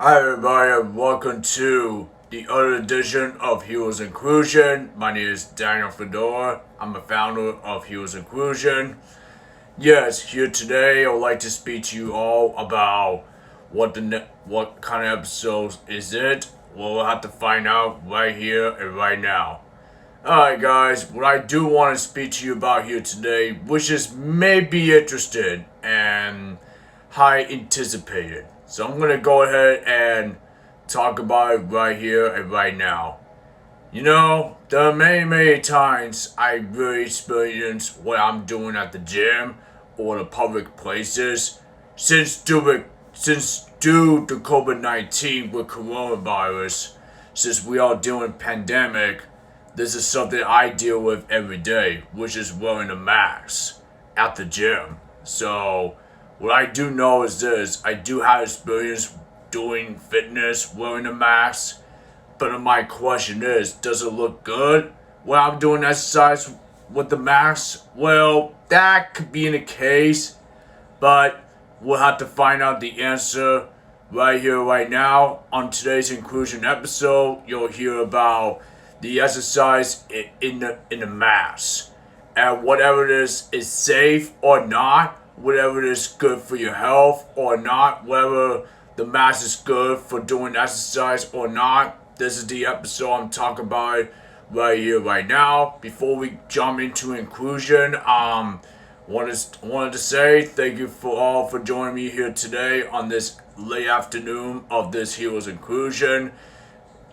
Hi everybody and welcome to the other edition of Heroes Inclusion. My name is Daniel Fedora. I'm a founder of Heroes Inclusion. Yes, here today I would like to speak to you all about what kind of episodes is it. Well, we'll have to find out right here and right now. Alright guys, what I do want to speak to you about here today, which is maybe interested and high anticipated. So I'm gonna go ahead and talk about it right here and right now. You know, there are many times I really experience what I'm doing at the gym or the public places since due to COVID-19 with coronavirus, since we are doing pandemic, this is something I deal with every day, which is wearing a mask at the gym. So what I do know is this: I do have experience doing fitness wearing a mask. But my question is, does it look good when I'm doing exercise with the mask? Well, that could be in the case, but we'll have to find out the answer right here, right now. On today's inclusion episode, you'll hear about the exercise in the mask, and whatever it is safe or not, whatever it is good for your health or not, whether the mask is good for doing exercise or not. This is the episode I'm talking about right here, right now. Before we jump into inclusion, wanted to say thank you for all for joining me here today on this late afternoon of this Heroes Inclusion.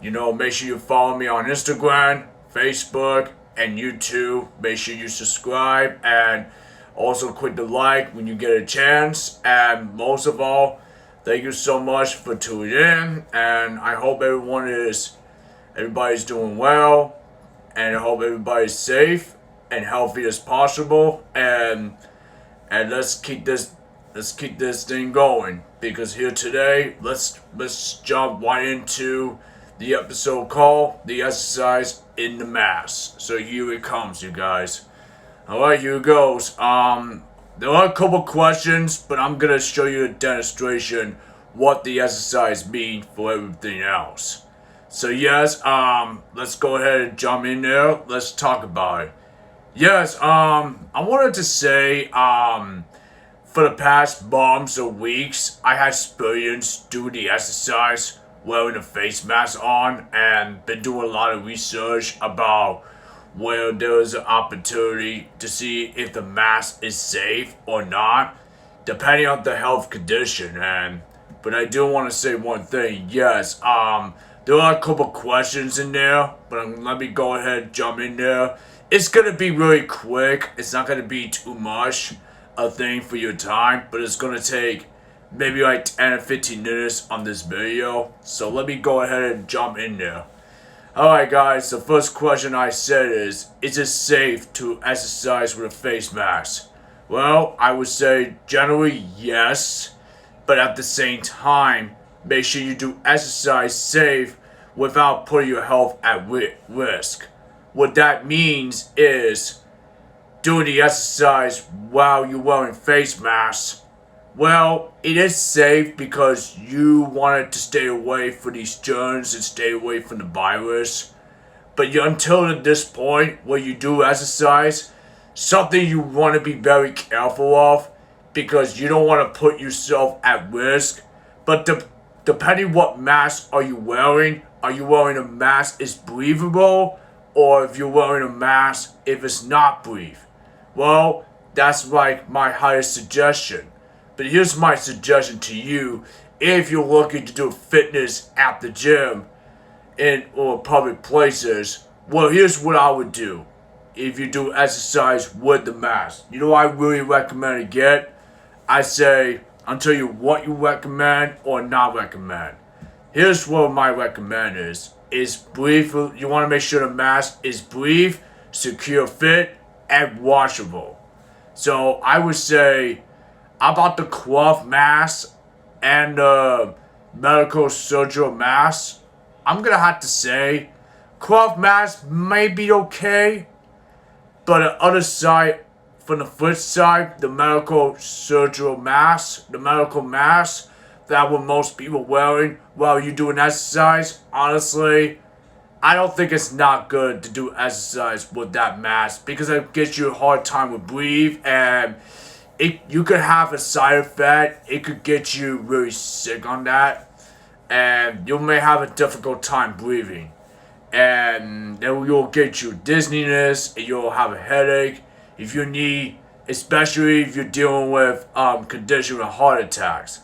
You know, make sure you follow me on Instagram, Facebook, and YouTube. Make sure you subscribe and also click the like when you get a chance. And most of all, thank you so much for tuning in. And I hope everybody's doing well, and I hope everybody's safe and healthy as possible. And let's keep this thing going, because here today let's jump right into the episode called The Exercise in the Mask. So here it comes, you guys. Alright, here it goes. There are a couple questions, but I'm gonna show you a demonstration what the exercise means for everything else. So yes, let's go ahead and jump in there. Let's talk about it. Yes, I wanted to say, for the past months or weeks, I had experience doing the exercise wearing a face mask on, and been doing a lot of research about where there is an opportunity to see if the mask is safe or not, depending on the health condition. But I do want to say one thing. Yes, there are a couple questions in there, but let me go ahead and jump in there. It's gonna be really quick. It's not gonna be too much a thing for your time, but it's gonna take maybe like 10 or 15 minutes on this video. So let me go ahead and jump in there. Alright guys, the first question I said is it safe to exercise with a face mask? Well, I would say generally yes, but at the same time, make sure you do exercise safe without putting your health at risk. What that means is doing the exercise while you're wearing face masks. Well, it is safe because you wanted to stay away from these germs and stay away from the virus. But until this point where you do exercise, something you want to be very careful of, because you don't want to put yourself at risk. But depending what mask are you wearing a mask is breathable, or if you're wearing a mask if it's not breathe? Well, that's like my highest suggestion. But here's my suggestion to you: if you're looking to do fitness at the gym or public places, well, here's what I would do if you do exercise with the mask. You know what I really recommend to get? I say, I'll tell you what you recommend or not recommend. Here's what my recommend is breathe. You want to make sure the mask is breathe, secure fit, and washable. So I would say about the cloth mask and the medical surgical mask, I'm gonna have to say cloth mask may be okay, but the other side, from the flip side, the medical mask that what most people wearing while you doing exercise, honestly, I don't think it's not good to do exercise with that mask because it gives you a hard time to breathe and you could have a side effect. It could get you really sick on that, and you may have a difficult time breathing, and you'll get you dizziness, and you'll have a headache. If you need, especially if you're dealing with condition with heart attacks.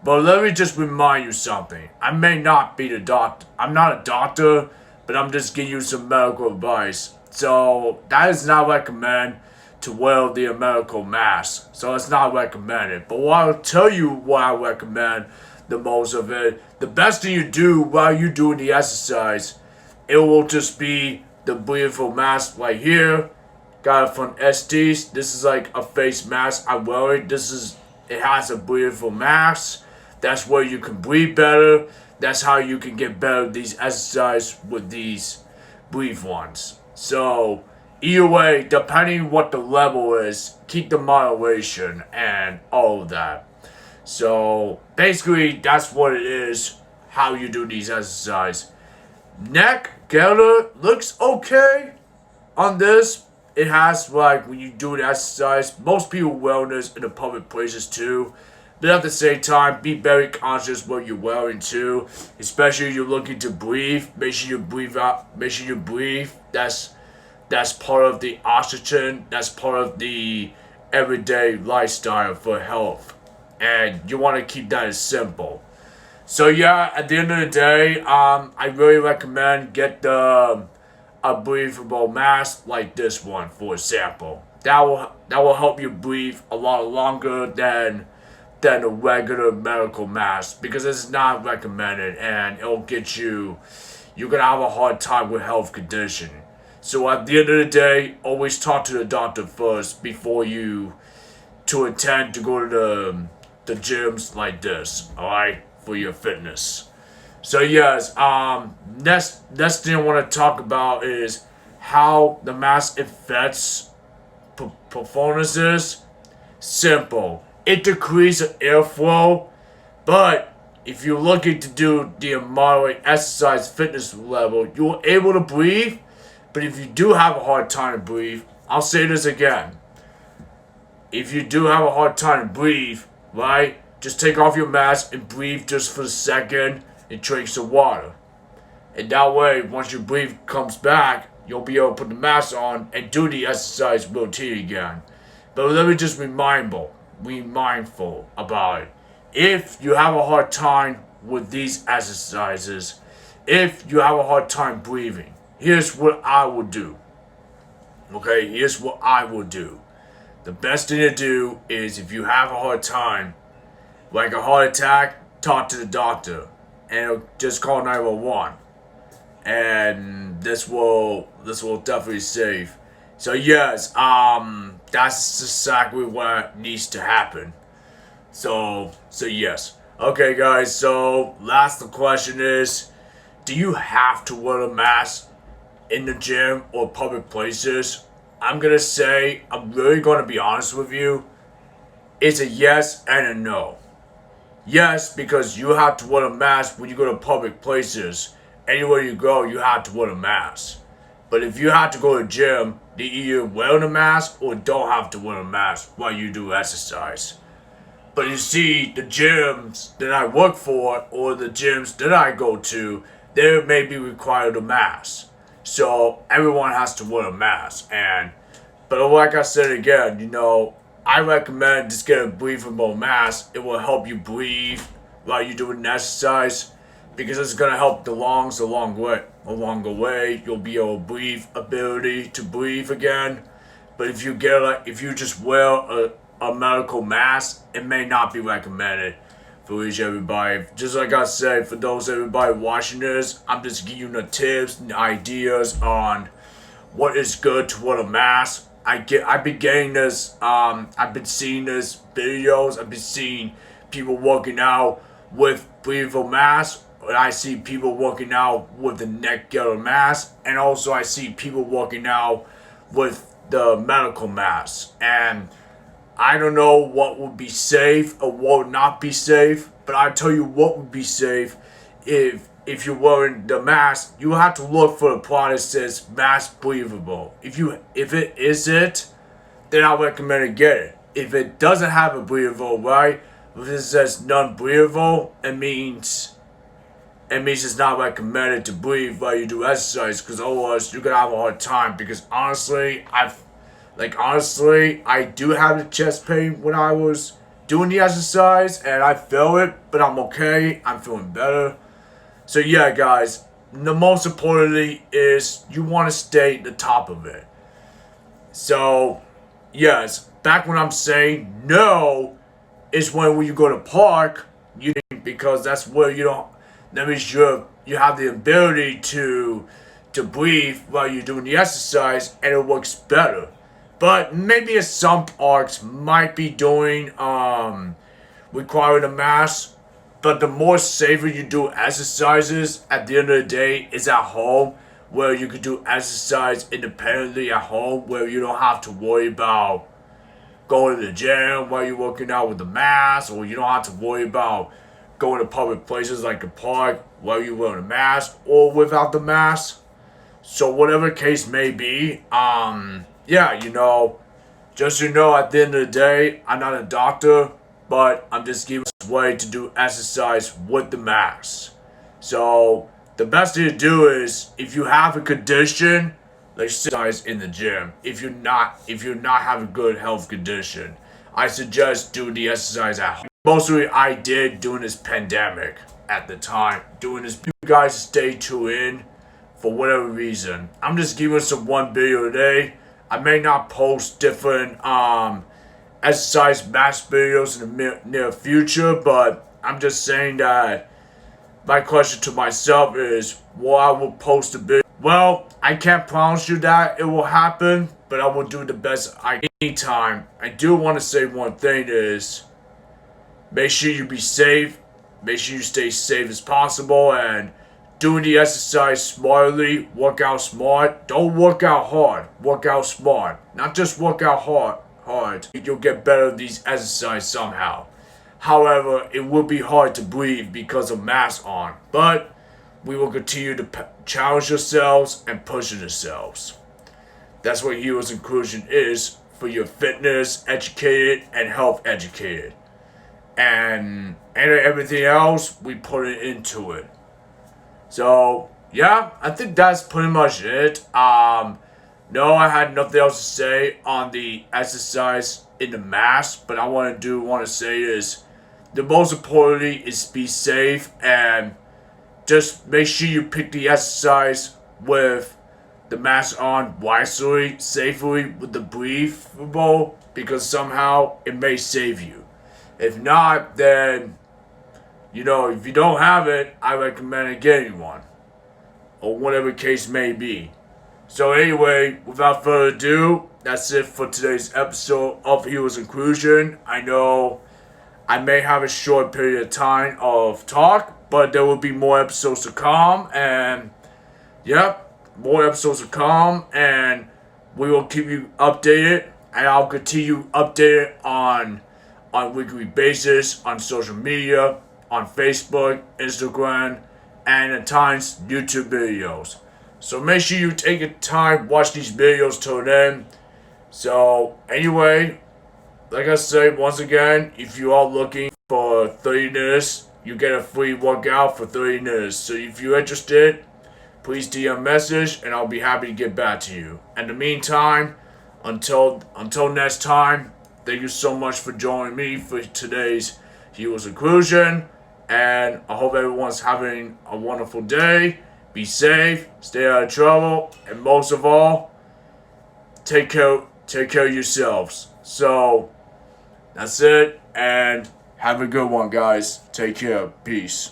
But let me just remind you something. I may not be the doctor. I'm not a doctor, but I'm just giving you some medical advice. So that is not recommended to wear the medical mask. So it's not recommended. But what I'll tell you what I recommend the most of it. The best thing you do while you're doing the exercise, it will just be the breathable mask right here. Got it from Estes. This is like a face mask I wear it. It has a breathable mask. That's where you can breathe better. That's how you can get better at these exercise with these breathe ones. So either way, depending what the level is, keep the moderation and all of that. So basically, that's what it is. How you do these exercise. Neck gather looks okay on this. It has like when you do the exercise. Most people wear this in the public places too. But at the same time, be very conscious what you're wearing too. Especially if you're looking to breathe. Make sure you breathe out. Make sure you breathe. That's part of the oxygen. That's part of the everyday lifestyle for health. And you want to keep that as simple. So yeah, at the end of the day, I really recommend get a breathable mask like this one, for example. That will help you breathe a lot longer than a regular medical mask because it's not recommended and it'll get you're gonna have a hard time with health condition. So at the end of the day, always talk to the doctor first before you to intend to go to the gyms like this, alright, for your fitness. So yes, next thing I want to talk about is how the mask affects performances. Simple. It decreases airflow, but if you're looking to do the moderate exercise fitness level, you're able to breathe. But if you do have a hard time to breathe, I'll say this again. If you do have a hard time to breathe, right, just take off your mask and breathe just for a second and drink some water. And that way, once your breath comes back, you'll be able to put the mask on and do the exercise routine again. But let me just be mindful about it. If you have a hard time with these exercises, if you have a hard time breathing, here's what I would do. Okay, here's what I would do. The best thing to do is if you have a hard time, like a heart attack, talk to the doctor and just call 911. And this will definitely save. So yes, that's exactly what needs to happen. So yes. Okay guys, so last question is, do you have to wear a mask in the gym or public places? I'm really gonna be honest with you. It's a yes and a no. Yes, because you have to wear a mask when you go to public places. Anywhere you go, you have to wear a mask. But if you have to go to the gym, you either wear a mask or don't have to wear a mask while you do exercise. But you see, the gyms that I work for or the gyms that I go to, they may be required a mask. So everyone has to wear a mask. But like I said again, I recommend just get a breathable mask. It will help you breathe while you're doing exercise because it's gonna help the lungs along the way. You'll be able to ability to breathe again. But if you just wear a medical mask, it may not be recommended for everybody. Just like I said, for everybody watching this, I'm just giving you the tips and ideas on what is good to wear a mask. I've been getting this. I've been seeing this videos. I've been seeing people working out with breathable masks. And I see people working out with the neck gear mask, and also I see people working out with the medical mask. And I don't know what would be safe or what would not be safe. but I tell you what would be safe if you're wearing the mask. You have to look for the product that says mask breathable. If it isn't, then I recommend get it. If it doesn't have a breathable, right? If it says non-breathable, it means it's not recommended to breathe while you do exercise, because otherwise you're gonna have a hard time. Because honestly, I do have the chest pain when I was doing the exercise, and I feel it, but I'm okay. I'm feeling better. So yeah, guys, the most importantly is you want to stay at the top of it. So yes, back when I'm saying no is when you go to park, because that's where that means you have the ability to breathe while you're doing the exercise, and it works better. But maybe some parks might be doing requiring a mask. But the more safer you do exercises at the end of the day is at home, where you can do exercise independently at home, where you don't have to worry about going to the gym while you're working out with the mask, or you don't have to worry about going to public places like the park while you're wearing a mask or without the mask. So whatever case may be, yeah, just at the end of the day, I'm not a doctor, but I'm just giving this way to do exercise with the mask. So the best thing to do is, if you have a condition, like exercise in the gym. If you're not having good health condition, I suggest doing the exercise at home. Mostly I did during this pandemic at the time. Doing this, you guys stay tuned in for whatever reason. I'm just giving some one video a day. I may not post different exercise mask videos in the near future, but I'm just saying that my question to myself is, will I will post a video? Well, I can't promise you that it will happen, but I will do the best I can. Anytime. I do want to say one thing is, make sure you be safe, make sure you stay safe as possible, and doing the exercise smartly, work out smart. Don't work out hard, work out smart. Not just work out hard. You'll get better at these exercises somehow. However, it will be hard to breathe because of mask on, but we will continue to challenge yourselves and push yourselves. That's what Heroes Inclusion is, for your fitness educated and health educated. And everything else, we put it into it. So, yeah, I think that's pretty much it. No, I had nothing else to say on the exercise in the mask, but I want to say is, the most importantly is be safe, and just make sure you pick the exercise with the mask on wisely, safely, with the breathable, because somehow it may save you. If not, then, if you don't have it, I recommend getting one, or whatever case may be. So anyway, without further ado, that's it for today's episode of Heroes Inclusion. I know I may have a short period of time of talk, but there will be more episodes to come, and more episodes to come, and we will keep you updated, and I'll continue updated on weekly basis on social media, on Facebook, Instagram, and at times YouTube videos. So make sure you take your time, watch these videos till then. So anyway, like I said, once again, if you are looking for 30 minutes, you get a free workout for 30 minutes. So if you're interested, please DM message, and I'll be happy to get back to you. In the meantime, until next time, thank you so much for joining me for today's Heroes Inclusion, and I hope everyone's having a wonderful day. Be safe, stay out of trouble, and most of all, take care of yourselves. So that's it, and have a good one, guys. Take care. Peace.